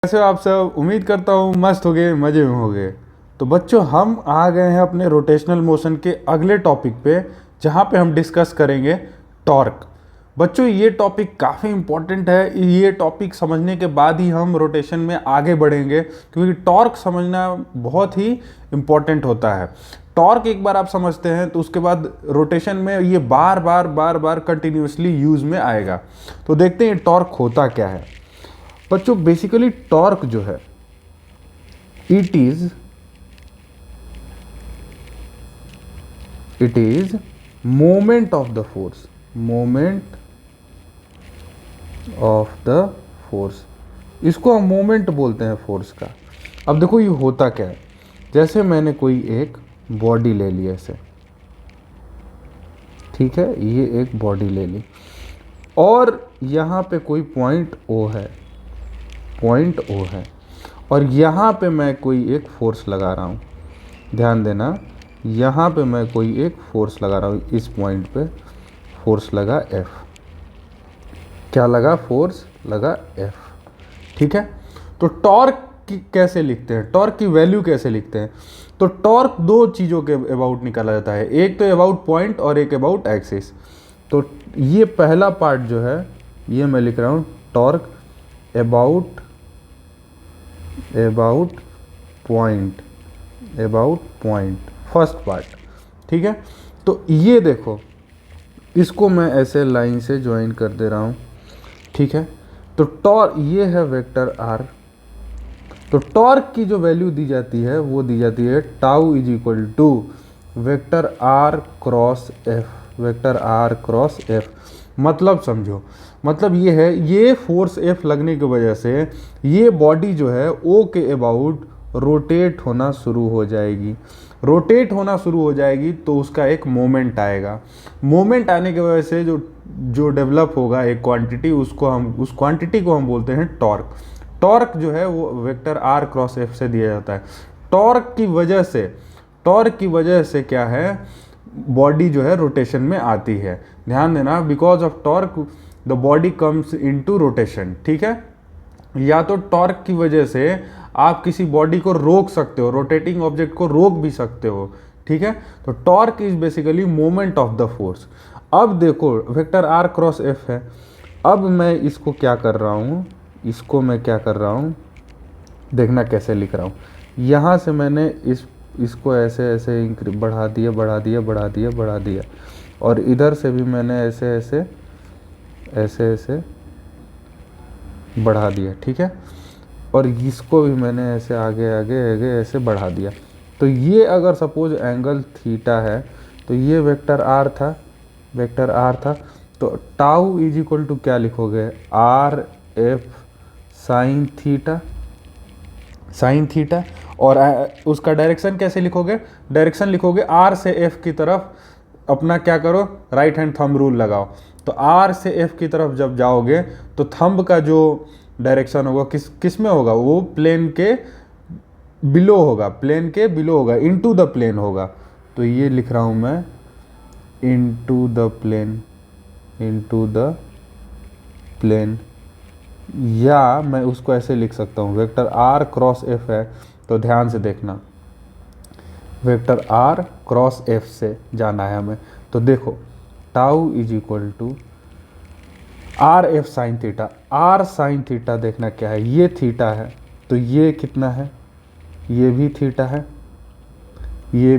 कैसे हो आप सब। उम्मीद करता हूँ मस्त हो गए, मज़े में हो गए। तो बच्चों, हम आ गए हैं अपने रोटेशनल मोशन के अगले टॉपिक पे, जहाँ पे हम डिस्कस करेंगे टॉर्क। बच्चों, ये टॉपिक काफ़ी इम्पोर्टेंट है। ये टॉपिक समझने के बाद ही हम रोटेशन में आगे बढ़ेंगे, क्योंकि टॉर्क समझना बहुत ही इम्पोर्टेंट होता है। टॉर्क एक बार आप समझते हैं तो उसके बाद रोटेशन में ये बार बार बार बार कंटिन्यूसली यूज़ में आएगा। तो देखते हैं टॉर्क होता क्या है। बच्चों, बेसिकली टॉर्क जो है, it is moment of the force. Moment of the force, इसको हम मोमेंट बोलते हैं फोर्स का। अब देखो ये होता क्या है। जैसे मैंने कोई एक बॉडी ले ली ऐसे, ठीक है, ये एक बॉडी ले ली और यहाँ पे कोई पॉइंट ओ है, पॉइंट ओ है, और यहाँ पे मैं कोई एक फोर्स लगा रहा हूँ। ध्यान देना, यहाँ पे मैं कोई एक फोर्स लगा रहा हूँ। इस पॉइंट पे फोर्स लगा F। क्या लगा? फोर्स लगा F। ठीक है। तो टॉर्क कैसे लिखते हैं, टॉर्क की वैल्यू कैसे लिखते हैं? तो टॉर्क दो चीज़ों के अबाउट निकाला जाता है, एक तो अबाउट पॉइंट और एक अबाउट एक्सिस। तो ये पहला पार्ट जो है, ये मैं लिख रहा हूँ torque about point, about point, first part. ठीक है। तो ये देखो, इसको मैं ऐसे लाइन से ज्वाइन कर दे रहा हूँ। ठीक है। तो टॉर्क ये है वेक्टर आर। तो टॉर्क की जो वैल्यू दी जाती है वो दी जाती है tau is equal to vector r cross F. Vector r cross F मतलब समझो, मतलब ये है, ये फोर्स एफ लगने की वजह से ये बॉडी जो है ओ के अबाउट रोटेट होना शुरू हो जाएगी। रोटेट होना शुरू हो जाएगी तो उसका एक मोमेंट आएगा। मोमेंट आने की वजह से जो डेवलप होगा एक क्वांटिटी, उस क्वांटिटी को हम बोलते हैं टॉर्क। टॉर्क जो है वो वेक्टर आर क्रॉस एफ से दिया जाता है। टॉर्क की वजह से क्या है, बॉडी जो है रोटेशन में आती है। ध्यान देना, because of torque the body comes into rotation. ठीक है। या तो टॉर्क की वजह से आप किसी बॉडी को रोक सकते हो, रोटेटिंग ऑब्जेक्ट को रोक भी सकते हो। ठीक है। तो torque is basically moment of the force. अब देखो, वेक्टर आर क्रॉस एफ है। अब मैं इसको क्या कर रहा हूँ, इसको मैं क्या कर रहा हूँ, देखना कैसे लिख रहा हूँ। यहाँ से मैंने इसको ऐसे ऐसे बढ़ा दिया बढ़ा दिया बढ़ा दिया बढ़ा दिया, और इधर से भी मैंने ऐसे ऐसे ऐसे ऐसे बढ़ा दिया। ठीक है। और इसको भी मैंने ऐसे आगे आगे आगे ऐसे बढ़ा दिया। तो ये अगर सपोज एंगल थीटा है तो ये वेक्टर आर था, वेक्टर आर था। तो टाउ इज इक्वल टू क्या लिखोगे, are F sine theta, sine theta. और उसका डायरेक्शन कैसे लिखोगे, डायरेक्शन लिखोगे आर से एफ की तरफ। अपना क्या करो, राइट हैंड थंब रूल लगाओ। तो आर से एफ की तरफ जब जाओगे तो थंब का जो डायरेक्शन होगा किस में होगा, वो प्लेन के बिलो होगा, प्लेन के बिलो होगा, इनटू द प्लेन होगा। तो ये लिख रहा हूँ मैं into the plane, into the plane. या मैं उसको ऐसे लिख सकता हूँ, वेक्टर आर क्रॉस एफ है तो ध्यान से देखना, वेक्टर आर क्रॉस एफ से जाना है हमें। तो देखो, tau is equal to r F sine theta. R sine theta देखना क्या है, ये थीटा है तो ये कितना है, ये भी थीटा है, ये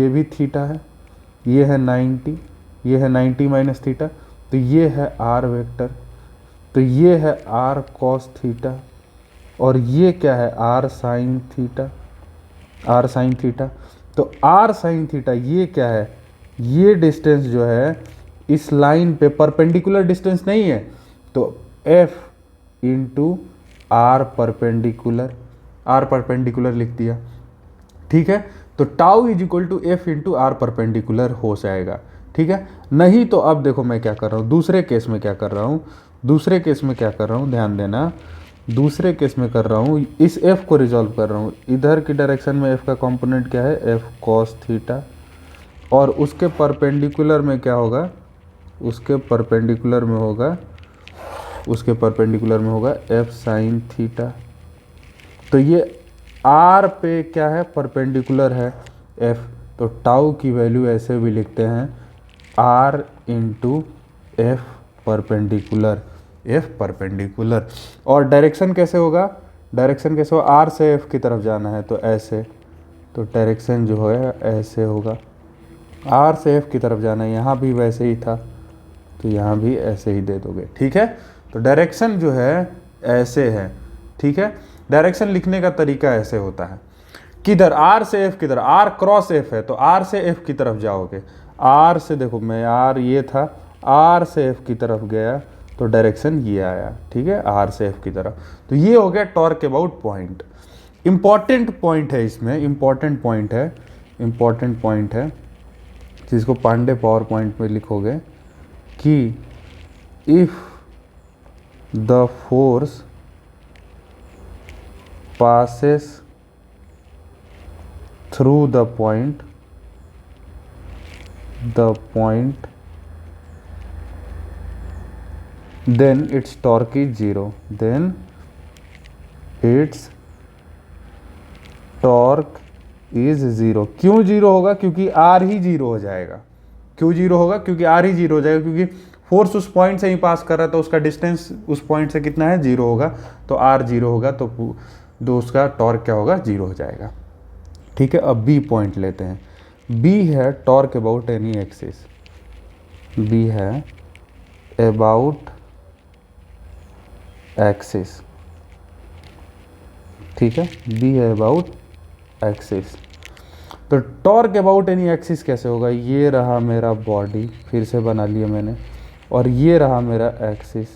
भी थीटा है, ये है 90, ये है 90 माइनस थीटा, तो ये है आर वेक्टर। तो ये है आर कॉस थीटा, और ये क्या है, r sine theta, r sine theta. तो आर साइन थीटा ये क्या है, ये डिस्टेंस जो है इस लाइन पे परपेंडिकुलर डिस्टेंस नहीं है, तो F into r perpendicular, r perpendicular लिख दिया। ठीक है। तो tau is equal to F into r perpendicular हो जाएगा। ठीक है। नहीं तो अब देखो मैं क्या कर रहा हूँ, दूसरे केस में क्या कर रहा हूँ, दूसरे केस में क्या कर रहा हूँ, ध्यान देना, दूसरे केस में कर रहा हूँ, इस एफ को रिजॉल्व कर रहा हूँ। इधर की डायरेक्शन में एफ का कंपोनेंट क्या है, एफ कॉस थीटा, और उसके परपेंडिकुलर में क्या होगा, उसके परपेंडिकुलर में होगा, उसके परपेंडिकुलर में होगा एफ साइन थीटा। तो ये आर पे क्या है, परपेंडिकुलर है एफ, तो टाउ की वैल्यू ऐसे भी लिखते हैं r into F perpendicular, F perpendicular. और डायरेक्शन कैसे होगा, डायरेक्शन कैसे होगा, आर से एफ की तरफ जाना है तो ऐसे, तो डायरेक्शन जो है ऐसे होगा, आर से एफ की तरफ जाना है, यहाँ भी वैसे ही था तो यहाँ भी ऐसे ही दे दोगे, ठीक है। तो डायरेक्शन जो है ऐसे है, ठीक है। डायरेक्शन लिखने का तरीका ऐसे होता है, किधर, आर से एफ किधर, आर क्रॉस एफ है तो आर से एफ की तरफ जाओगे, आर से देखो मैं आर ये था, आर से एफ की तरफ गया तो डायरेक्शन ये आया, ठीक है, आर से एफ की तरफ। तो ये हो गया torque about point. Important point है इसमें, इंपॉर्टेंट पॉइंट है, इंपॉर्टेंट पॉइंट है जिसको पांडे पावर पॉइंट में लिखोगे कि if the force passes through the point then its torque is 0, then its torque is 0। क्यों 0 होगा, क्योंकि r ही 0 हो जाएगा। क्यों 0 होगा, क्योंकि r ही 0 हो जाएगा, क्योंकि फोर्स उस पॉइंट से ही पास कर रहा है तो उसका डिस्टेंस उस पॉइंट से कितना है, 0 होगा, तो r 0 होगा तो उसका टॉर्क क्या होगा, 0 हो जाएगा, ठीक है। अब बी पॉइंट लेते हैं, बी है torque about any axis, B है अबाउट एक्सिस, ठीक है, बी है अबाउट एक्सिस। तो टॉर्क अबाउट एनी एक्सिस कैसे होगा, ये रहा मेरा बॉडी, फिर से बना लिया मैंने, और ये रहा मेरा एक्सिस,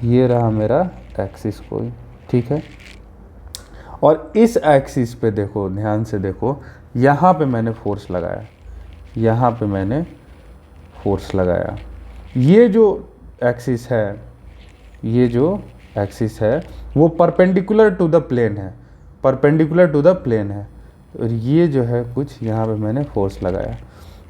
ये रहा मेरा एक्सिस कोई, ठीक है। और इस एक्सिस पे देखो, ध्यान से देखो, यहाँ पे मैंने फोर्स लगाया, यहाँ पे मैंने फोर्स लगाया, ये जो एक्सिस है, ये जो एक्सिस है वो परपेंडिकुलर टू द प्लेन है, परपेंडिकुलर टू द प्लेन है, और ये जो है कुछ यहाँ पे मैंने फोर्स लगाया,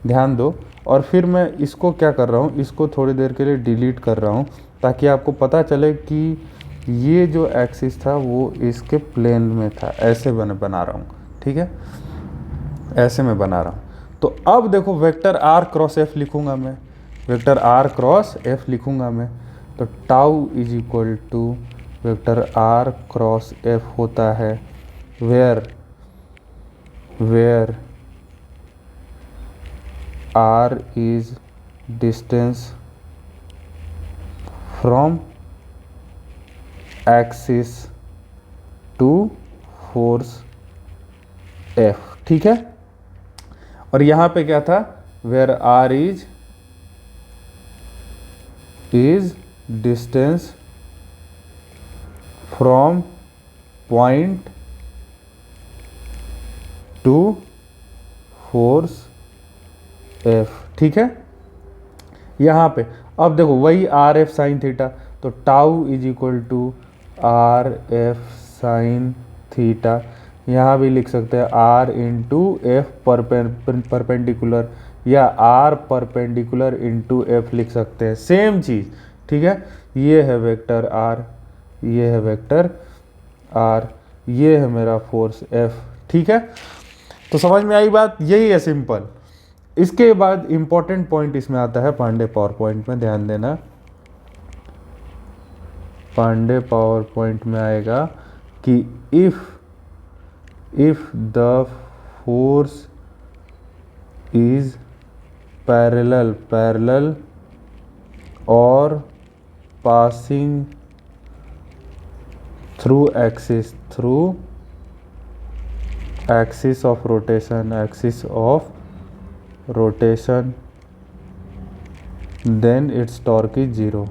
ध्यान दो। और फिर मैं इसको क्या कर रहा हूँ, इसको थोड़ी देर के लिए डिलीट कर रहा हूँ ताकि आपको पता चले कि ये जो एक्सिस था वो इसके प्लेन में था, ऐसे बना रहा हूँ, ठीक है, ऐसे मैं बना रहा हूँ। तो अब देखो वेक्टर आर क्रॉस एफ लिखूँगा मैं, वेक्टर आर क्रॉस एफ लिखूँगा मैं, तो tau is equal to vector r cross F होता है where r is distance from axis to force F, ठीक है। और यहाँ पे क्या था, where r is distance from point to force F, ठीक है। यहाँ पे अब देखो वही आर एफ साइन थीटा, तो tau is equal to r F sine theta, यहाँ भी लिख सकते हैं आर इंटू एफ परपेंडिकुलर, या आर परपेंडिकुलर इंटू एफ लिख सकते हैं, सेम चीज़, ठीक है। ये है वेक्टर आर, ये है वेक्टर आर, ये है मेरा फोर्स एफ, ठीक है। तो समझ में आई बात, यही है सिंपल। इसके बाद इंपॉर्टेंट पॉइंट इसमें आता है पांडे पावर पॉइंट में, ध्यान देना, पांडे पावर पॉइंट में आएगा कि if the force is parallel और passing through axis of rotation, then its torque is 0,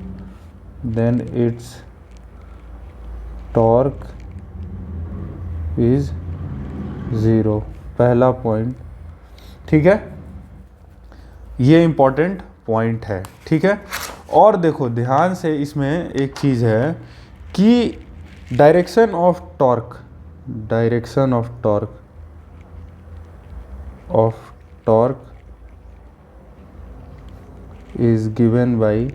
then its torque is 0, पहला पॉइंट, ठीक है। ये इंपॉर्टेंट पॉइंट है, ठीक है। और देखो ध्यान से, इसमें एक चीज़ है कि direction of torque is given by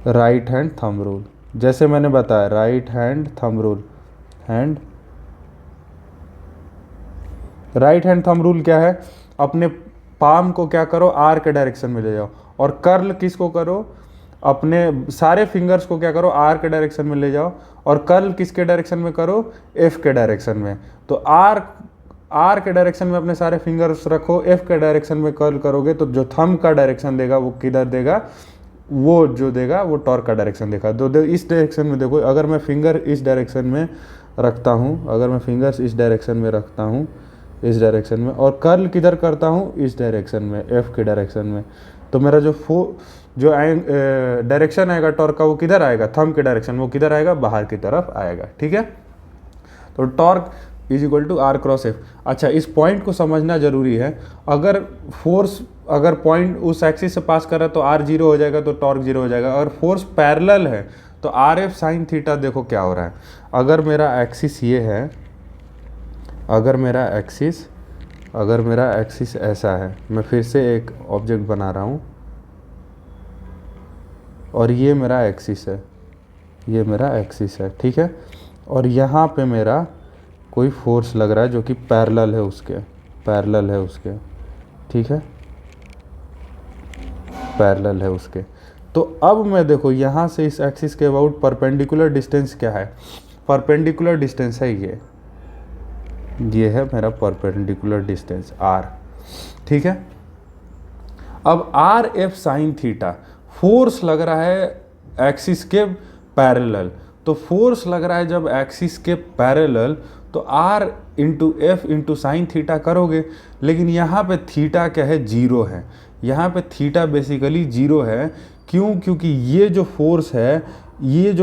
right hand thumb rule, जैसे मैंने बताया right hand thumb rule, right hand thumb rule क्या है, अपने पाम को क्या करो, आर के डायरेक्शन में ले जाओ, और कर्ल किसको करो, अपने सारे फिंगर्स को क्या करो, आर के डायरेक्शन में ले जाओ, और कर्ल किसके डायरेक्शन में करो, एफ के डायरेक्शन में। तो आर के डायरेक्शन में अपने सारे फिंगर्स रखो, एफ के डायरेक्शन में कर्ल करोगे तो जो थंब का डायरेक्शन देगा वो किधर देगा, वो जो देगा वो टॉर्क का डायरेक्शन देगा। तो इस डायरेक्शन में देखो, अगर मैं फिंगर इस डायरेक्शन में रखता हूँ, अगर मैं फिंगर्स इस डायरेक्शन में रखता हूँ, इस डायरेक्शन में, और कर्ल किधर करता हूँ, इस डायरेक्शन में, एफ के डायरेक्शन में, तो मेरा जो डायरेक्शन आएगा टॉर्क का वो किधर आएगा, थंब के डायरेक्शन में, वो किधर आएगा, बाहर की तरफ आएगा। ठीक है, तो torque is equal to r cross F. अच्छा, इस पॉइंट को समझना जरूरी है। अगर फोर्स, अगर पॉइंट उस एक्सिस से पास कर रहा है तो आर जीरो हो जाएगा, तो टॉर्क जीरो हो जाएगा। अगर फोर्स पैरेलल है तो आर एफ साइन थीटा, देखो क्या हो रहा है। अगर मेरा एक्सिस ये है, अगर मेरा एक्सिस ऐसा है, मैं फिर से एक ऑब्जेक्ट बना रहा हूँ, और ये मेरा एक्सिस है, ये मेरा एक्सिस है, ठीक है, और यहाँ पे मेरा कोई फोर्स लग रहा है जो कि पैरेलल है उसके, ठीक है, पैरेलल है उसके। तो अब मैं देखो यहाँ से इस एक्सिस के अबाउट परपेंडिकुलर डिस्टेंस क्या है, परपेंडिकुलर डिस्टेंस है ये है मेरा परपेंडिकुलर डिस्टेंस आर। ठीक है, अब are F sine theta, force लग रहा है एक्सिस के पैरेलल, तो फोर्स लग रहा है जब एक्सिस के पैरेलल, तो r into F into sine theta करोगे, लेकिन यहाँ पे थीटा क्या है, जीरो है, यहाँ पे थीटा बेसिकली जीरो है। क्यों? क्योंकि ये जो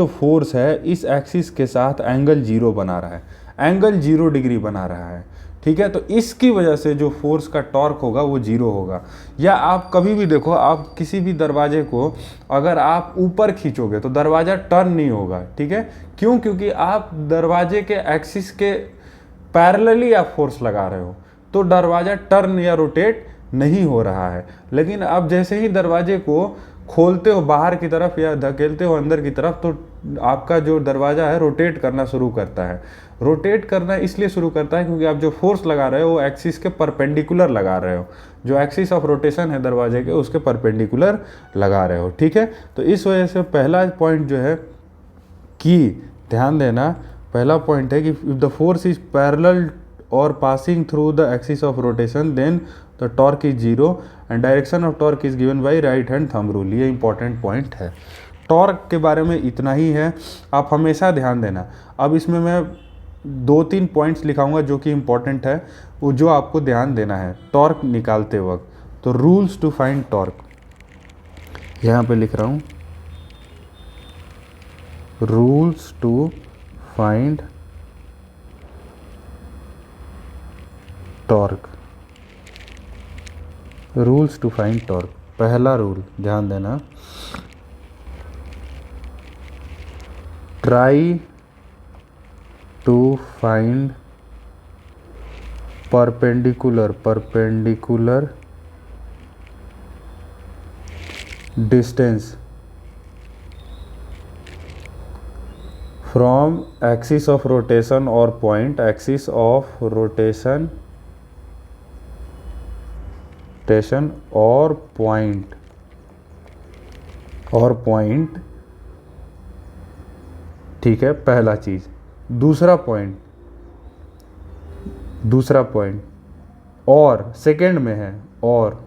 फोर्स है इस एक्सिस के साथ एंगल जीरो बना रहा है, एंगल 0 डिग्री बना रहा है। ठीक है, तो इसकी वजह से जो फोर्स का टॉर्क होगा वो जीरो होगा। या आप कभी भी देखो, आप किसी भी दरवाजे को अगर आप ऊपर खींचोगे तो दरवाज़ा टर्न नहीं होगा। ठीक है, क्यों? क्योंकि आप दरवाजे के एक्सिस के पैरेलली आप फोर्स लगा रहे हो, तो दरवाज़ा टर्न या रोटेट नहीं हो रहा है। लेकिन अब जैसे ही दरवाजे को खोलते हो बाहर की तरफ या धकेलते हो अंदर की तरफ, तो आपका जो दरवाज़ा है रोटेट करना शुरू करता है। रोटेट करना इसलिए शुरू करता है क्योंकि आप जो फोर्स लगा रहे हो वो एक्सिस के परपेंडिकुलर लगा रहे हो, जो एक्सिस ऑफ रोटेशन है दरवाजे के उसके परपेंडिकुलर लगा रहे हो। ठीक है, तो इस वजह से पहला पॉइंट जो है कि ध्यान देना, पहला पॉइंट है कि if the force is parallel और passing through the axis of rotation then the torque is zero and direction of torque is given by right hand thumb rule. ये इंपॉर्टेंट पॉइंट है। टॉर्क के बारे में इतना ही है, आप हमेशा ध्यान देना। अब इसमें मैं 2-3 पॉइंट्स लिखाऊंगा जो कि इंपॉर्टेंट है, वो जो आपको ध्यान देना है टॉर्क निकालते वक्त। तो रूल्स टू फाइंड टॉर्क, यहाँ पे लिख रहा हूँ, rules to find torque, rules to find torque. पहला रूल ध्यान देना, try to find perpendicular distance from axis of rotation और पॉइंट, एक्सिस ऑफ रोटेशन और पॉइंट। ठीक है, पहला चीज। दूसरा पॉइंट और सेकंड में है, और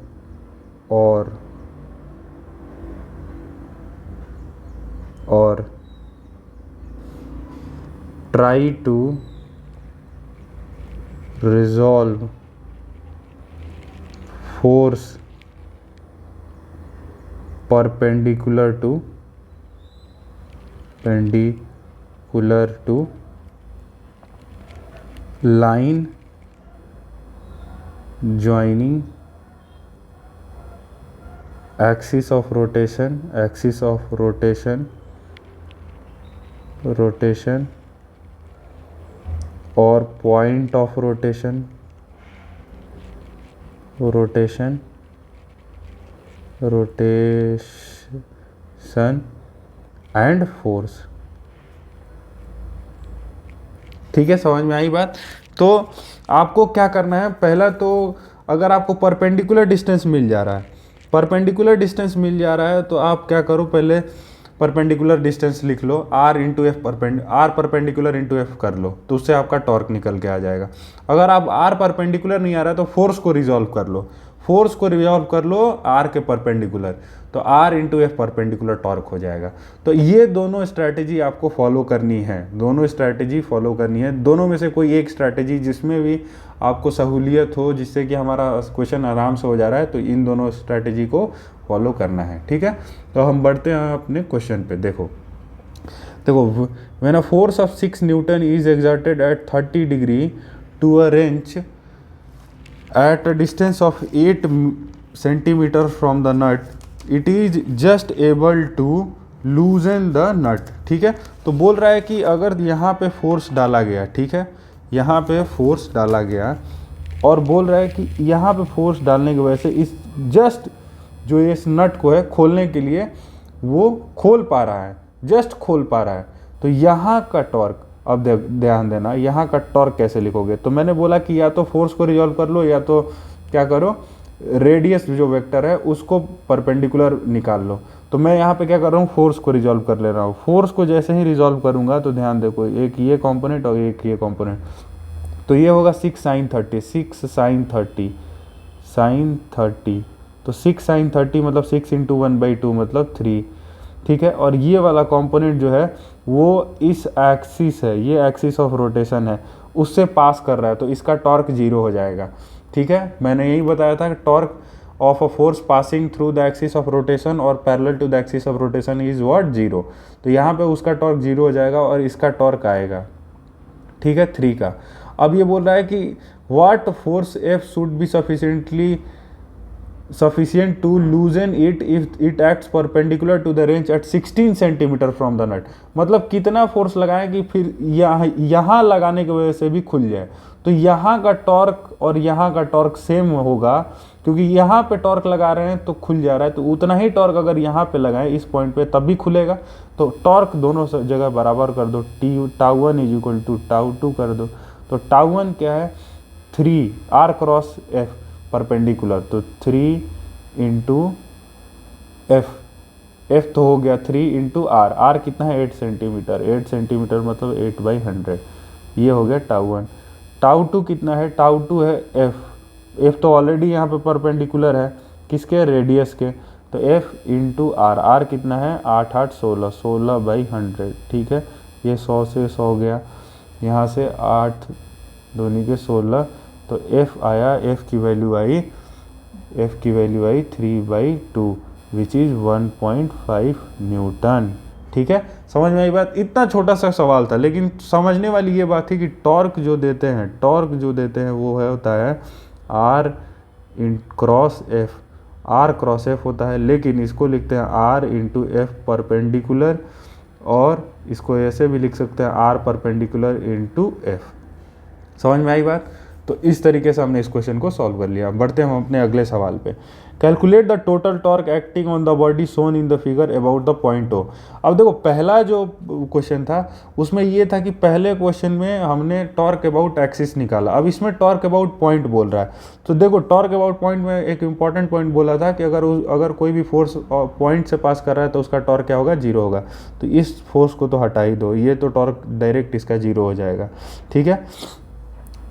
try to resolve force perpendicular to line joining axis of rotation और point of rotation and force. ठीक है, समझ में आई बात। तो आपको क्या करना है, पहला तो अगर आपको परपेंडिकुलर डिस्टेंस मिल जा रहा है, परपेंडिकुलर डिस्टेंस मिल जा रहा है तो आप क्या करो, पहले परपेंडिकुलर डिस्टेंस लिख लो, R into F R perpendicular into F कर लो, तो उससे आपका टॉर्क निकल के आ जाएगा। अगर आप आर परपेंडिकुलर नहीं आ रहा है तो फोर्स को रिजॉल्व कर लो, फोर्स को रिजॉल्व कर लो आर के परपेंडिकुलर, तो r into F perpendicular torque हो जाएगा। तो ये दोनों स्ट्रैटेजी आपको फॉलो करनी है, दोनों स्ट्रैटेजी फॉलो करनी है, दोनों में से कोई एक स्ट्रैटेजी जिसमें भी आपको सहूलियत हो, जिससे कि हमारा क्वेश्चन आराम से हो जा रहा है, तो इन दोनों स्ट्रैटेजी को फॉलो करना है। ठीक है, तो हम बढ़ते हैं अपने क्वेश्चन पे। देखो when a force of 6 newton is exerted at 30 degree to a wrench at a distance of 8 centimeter from the nut, it is just able to loosen the nut। ठीक है, तो बोल रहा है कि अगर यहाँ पे फोर्स डाला गया, ठीक है, यहाँ पे फोर्स डाला गया, और बोल रहा है कि यहाँ पे फोर्स डालने की वजह से इस जस्ट जो इस नट को है खोलने के लिए वो खोल पा रहा है, जस्ट खोल पा रहा है, तो यहाँ का टॉर्क, अब ध्यान देना यहाँ का टॉर्क कैसे लिखोगे। तो मैंने बोला कि या तो फोर्स को रिजॉल्व कर लो, या तो क्या करो, रेडियस जो वेक्टर है उसको परपेंडिकुलर निकाल लो। तो मैं यहाँ पे क्या कर रहा हूँ, फोर्स को रिजॉल्व कर ले रहा हूँ। फोर्स को जैसे ही रिजॉल्व करूँगा तो ध्यान देखो, एक ये कॉम्पोनेंट और एक ये कॉम्पोनेंट, तो ये होगा 6 sin 30, 6 sin 30 sin 30, तो 6 sin 30 मतलब 6 इंटू 1/2 मतलब 3। ठीक है, और ये वाला कंपोनेंट जो है वो इस एक्सिस है, ये एक्सिस ऑफ रोटेशन है, उससे पास कर रहा है, तो इसका टॉर्क 0 हो जाएगा। ठीक है, मैंने यही बताया था कि torque of a force passing through the axis of rotation और parallel to the axis of rotation is what 0। तो यहाँ पे उसका टॉर्क 0 हो जाएगा और इसका टॉर्क आएगा, ठीक है, 3 का। अब ये बोल रहा है कि what force F should be sufficient to loosen it if it acts perpendicular to the range at 16 centimetre from the nut. मतलब कितना फोर्स लगाएं कि फिर यहाँ लगाने की वजह से भी खुल जाए। तो यहाँ का टॉर्क और यहाँ का टॉर्क सेम होगा, क्योंकि यहाँ पे टॉर्क लगा रहे हैं तो खुल जा रहा है, तो उतना ही टॉर्क अगर यहाँ पे लगाएं इस पॉइंट पे तब भी खुलेगा। तो टॉर्क दोनों जगह बराबर कर दो, टाउ1 इज इक्वल टू टाउ2 कर दो। तो टाउ1 क्या है, 3 आर क्रॉस एफ परपेंडिकुलर, तो 3 इंटू एफ तो हो गया 3 इंटू आर कितना है 8 सेंटीमीटर, 8 सेंटीमीटर मतलब 8/100, ये हो गया टाउ1। टाउ2 कितना है, टाउ2 है एफ तो ऑलरेडी यहाँ पे परपेंडिकुलर है किसके, रेडियस के, तो एफ इंटू आर कितना है 8 8 16, 16/100। ठीक है, ये 100 से 100 गया, यहाँ से 8 दूनी के 16, तो एफ आया, एफ की value I 3/2 which is 1.5 Newton. ठीक है, समझ में आई बात। इतना छोटा सा सवाल था, लेकिन समझने वाली ये बात थी कि टॉर्क जो देते हैं वो है होता है आर क्रॉस एफ होता है, लेकिन इसको लिखते हैं आर इंटू एफ परपेंडिकुलर, और इसको ऐसे भी लिख सकते हैं आर परपेंडिकुलर इंटू एफ। समझ में आई बात। तो इस तरीके से हमने इस क्वेश्चन को सॉल्व कर लिया। बढ़ते हैं हम अपने अगले सवाल पे। Calculate the total torque acting on the body shown in the figure about the point O. अब देखो पहला जो क्वेश्चन था उसमें ये था कि पहले क्वेश्चन में हमने टॉर्क अबाउट एक्सिस निकाला, अब इसमें टॉर्क अबाउट पॉइंट बोल रहा है। तो देखो टॉर्क अबाउट पॉइंट में एक इंपॉर्टेंट पॉइंट बोला था कि अगर कोई भी फोर्स पॉइंट से पास कर रहा है तो उसका टॉर्क क्या होगा, 0 होगा। तो इस फोर्स को तो हटा ही दो, ये तो टॉर्क डायरेक्ट इसका 0 हो जाएगा। ठीक है,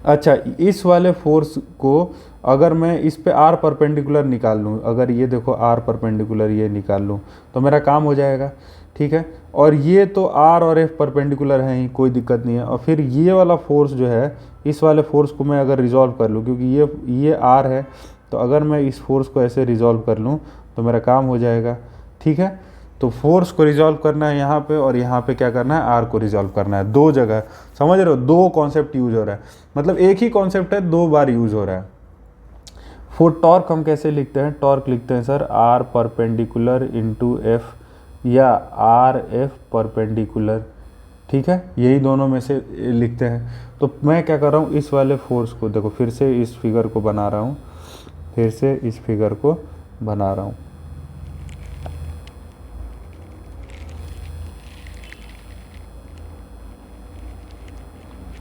अच्छा इस वाले फोर्स को अगर मैं इस पे आर परपेंडिकुलर निकाल लूँ, अगर ये देखो आर परपेंडिकुलर ये निकाल लूँ तो मेरा काम हो जाएगा। ठीक है, और ये तो आर और एफ परपेंडिकुलर है ही, कोई दिक्कत नहीं है। और फिर ये वाला फोर्स जो है, इस वाले फोर्स को मैं अगर रिजॉल्व कर लूँ, क्योंकि ये आर है, तो अगर मैं इस फोर्स को ऐसे रिजॉल्व कर लूँ तो मेरा काम हो जाएगा। ठीक है, तो फोर्स को रिजॉल्व करना है यहाँ पे, और यहाँ पे क्या करना है, आर को रिजॉल्व करना है। दो जगह, समझ रहे हो, दो कॉन्सेप्ट यूज हो रहा है, मतलब एक ही कॉन्सेप्ट है, 2 बार यूज हो रहा है। फोर टॉर्क हम कैसे लिखते हैं, टॉर्क लिखते हैं sir r perpendicular into F, या आर एफ परपेंडिकुलर। ठीक है, यही दोनों में से लिखते हैं। तो मैं क्या कर रहा हूँ, इस वाले फोर्स को देखो, फिर से इस फिगर को बना रहा हूँ,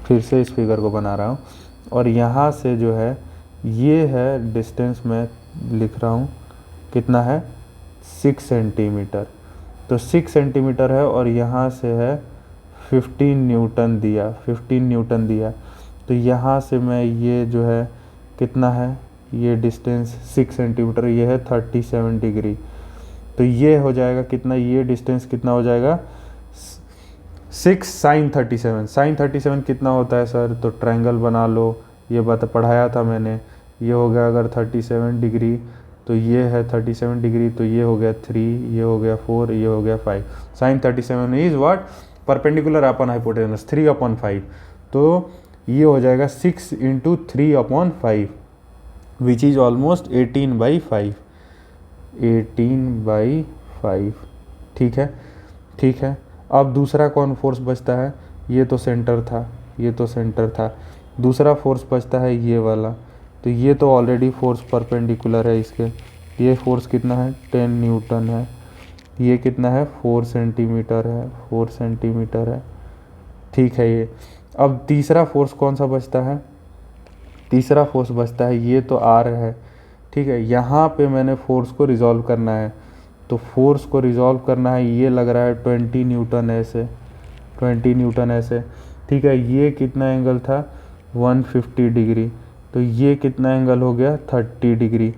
फिर से इस फिगर को बना रहा हूँ, और यहाँ से जो है ये है डिस्टेंस मैं लिख रहा हूँ कितना है 6 सेंटीमीटर। तो 6 सेंटीमीटर है और यहाँ से है 15 न्यूटन दिया, 15 न्यूटन दिया। तो यहाँ से मैं ये जो है कितना है, ये डिस्टेंस 6 सेंटीमीटर, ये है 37 डिग्री। तो ये हो जाएगा कितना, ये डिस्टेंस कितना हो जाएगा 6 साइन 37। साइन 37 कितना होता है सर, तो ट्रायंगल बना लो, ये बात पढ़ाया था मैंने। ये हो गया अगर 37 डिग्री, तो ये है 37 डिग्री, तो ये हो गया 3, ये हो गया 4, ये हो गया 5। Sine 37 is what, perpendicular upon hypotenuse 3/5। तो ये हो जाएगा 6 इंटू 3/5 विच इज ऑलमोस्ट 18/5, 18/5। ठीक है, ठीक है। अब दूसरा कौन फोर्स बचता है, ये तो सेंटर था, ये तो सेंटर था। दूसरा फोर्स बचता है ये वाला, तो ये तो ऑलरेडी फोर्स परपेंडिकुलर है इसके। ये फोर्स कितना है 10 न्यूटन है, ये कितना है 4 सेंटीमीटर है, 4 सेंटीमीटर है। ठीक है ये। अब तीसरा फोर्स कौन सा बचता है, तीसरा फोर्स बचता है ये तो आर है। ठीक है, यहाँ पे मैंने फोर्स को रिजॉल्व करना है, तो फोर्स को रिजॉल्व करना है, ये लग रहा है 20 न्यूटन ऐसे, 20 न्यूटन ऐसे। ठीक है, ये कितना एंगल था 150 डिग्री, तो ये कितना एंगल हो गया 30 डिग्री।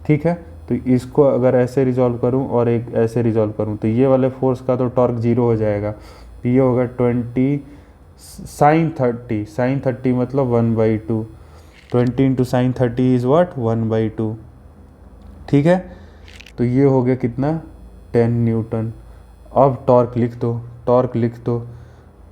ठीक है, तो इसको अगर ऐसे रिजॉल्व करूं और एक ऐसे रिजॉल्व करूं, तो ये वाले फोर्स का तो टॉर्क 0 हो जाएगा। तो ये होगा 20 साइन 30, साइन 30 मतलब 1/2, 20 इंटू साइन 30 इज़ व्हाट 1/2। ठीक है, तो ये हो गया कितना 10 न्यूटन। अब टॉर्क लिख दो, टॉर्क लिख दो,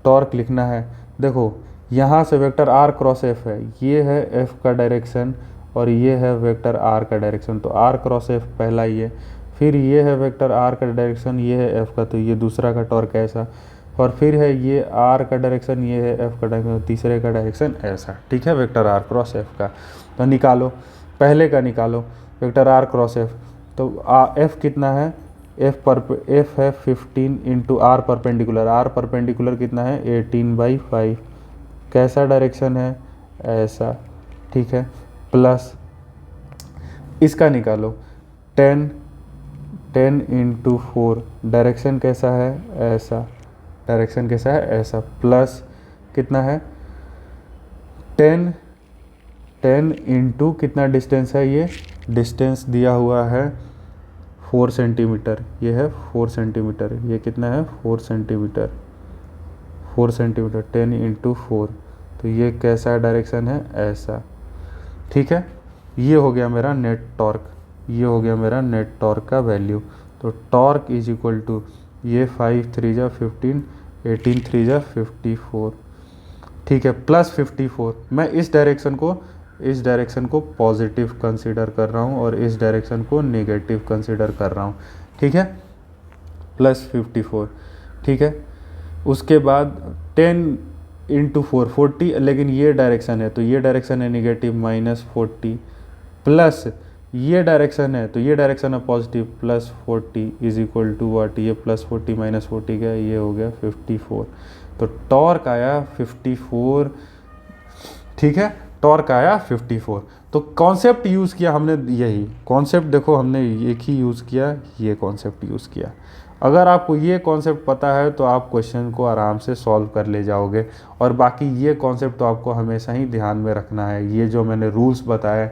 टॉर्क लिखना है। देखो यहाँ से वेक्टर आर क्रॉस एफ है, ये है एफ का डायरेक्शन और ये है वेक्टर आर का डायरेक्शन, तो आर क्रॉस एफ पहला ये, फिर ये है वेक्टर आर का डायरेक्शन, ये है एफ का, तो ये दूसरा का टॉर्क ऐसा, और फिर है ये आर का डायरेक्शन, ये है एफ का डायरेक्शन, तीसरे का डायरेक्शन ऐसा। ठीक है, वेक्टर आर क्रॉस एफ का। तो निकालो, पहले का निकालो वेक्टर आर क्रॉस एफ। तो एफ कितना है, एफ है 15 into r perpendicular, r perpendicular कितना है 18/5। कैसा डायरेक्शन है ऐसा। ठीक है, प्लस इसका निकालो 10 इंटू 4, डायरेक्शन कैसा है ऐसा, डायरेक्शन कैसा है ऐसा, प्लस कितना है 10 इंटू कितना डिस्टेंस है, ये डिस्टेंस दिया हुआ है 4 सेंटीमीटर, ये है 4 सेंटीमीटर, ये कितना है 4 सेंटीमीटर, 4 सेंटीमीटर 10 इंटू 4, तो ये कैसा डायरेक्शन है ऐसा। ठीक है, ये हो गया मेरा नेट टॉर्क, ये हो गया मेरा नेट टॉर्क का वैल्यू। तो टॉर्क इज इक्वल टू ये 5 3 जा 15, 18 3 जा 54। ठीक है, प्लस 54। मैं इस डायरेक्शन को पॉजिटिव कंसीडर कर रहा हूँ और इस डायरेक्शन को नेगेटिव कंसीडर कर रहा हूँ। ठीक है, प्लस 54। ठीक है, उसके बाद 10 इंटू 4 40, लेकिन ये डायरेक्शन है तो ये डायरेक्शन है नेगेटिव -40, प्लस ये डायरेक्शन है तो ये डायरेक्शन है पॉजिटिव +40 इज इक्वल टू वाट, ये +40 -40 गया, ये हो गया 54। तो टॉर्क आया 54। ठीक है, टॉर्क आया 54। तो कॉन्सेप्ट यूज़ किया हमने, यही कॉन्सेप्ट देखो हमने एक ही यूज़ किया, ये कॉन्सेप्ट यूज़ किया। अगर आपको ये कॉन्सेप्ट पता है तो आप क्वेश्चन को आराम से सॉल्व कर ले जाओगे, और बाकी ये कॉन्सेप्ट तो आपको हमेशा ही ध्यान में रखना है। ये जो मैंने रूल्स बताए,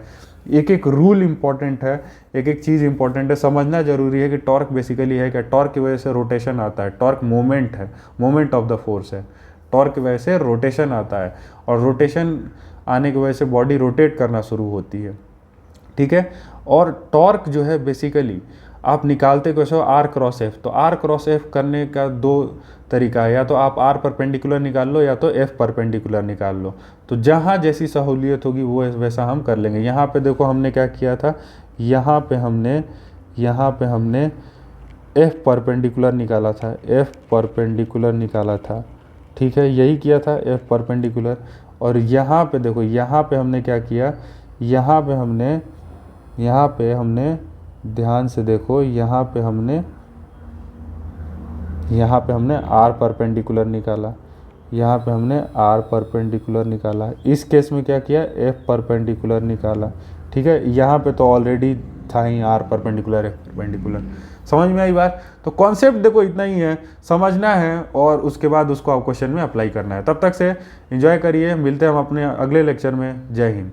एक एक रूल इम्पॉर्टेंट है, एक एक चीज़ इम्पॉर्टेंट है, समझना जरूरी है कि टॉर्क बेसिकली है क्या, टॉर्क की वजह से रोटेशन आता है, टॉर्क मोमेंट है, मोमेंट ऑफ द फोर्स है, टॉर्क की वजह से रोटेशन आता है, और रोटेशन आने की वजह से बॉडी रोटेट करना शुरू होती है। ठीक है, और टॉर्क जो है बेसिकली आप निकालते कैसे हो आर क्रॉस एफ, तो आर क्रॉस एफ करने का दो तरीका है, या तो आप आर परपेंडिकुलर निकाल लो या तो एफ परपेंडिकुलर निकाल लो, तो जहाँ जैसी सहूलियत होगी वो वैसा हम कर लेंगे। यहाँ पे देखो हमने क्या किया था, यहाँ पे हमने एफ परपेंडिकुलर निकाला था, एफ परपेंडिकुलर निकाला था। ठीक है, यही किया था एफ परपेंडिकुलर। और यहाँ पे देखो, यहाँ पे हमने क्या किया, यहाँ पे हमने ध्यान से देखो, यहाँ पे हमने आर परपेंडिकुलर निकाला, यहाँ पे हमने आर परपेंडिकुलर निकाला, इस केस में क्या किया, एफ परपेंडिकुलर निकाला। ठीक है, यहाँ पे तो ऑलरेडी था ही आर परपेंडिकुलर एफ परपेंडिकुलर। समझ में आई बात? तो कॉन्सेप्ट देखो इतना ही है, समझना है और उसके बाद उसको आप क्वेश्चन में अप्लाई करना है। तब तक से एंजॉय करिए, मिलते हैं हम अपने अगले लेक्चर में। जय हिंद।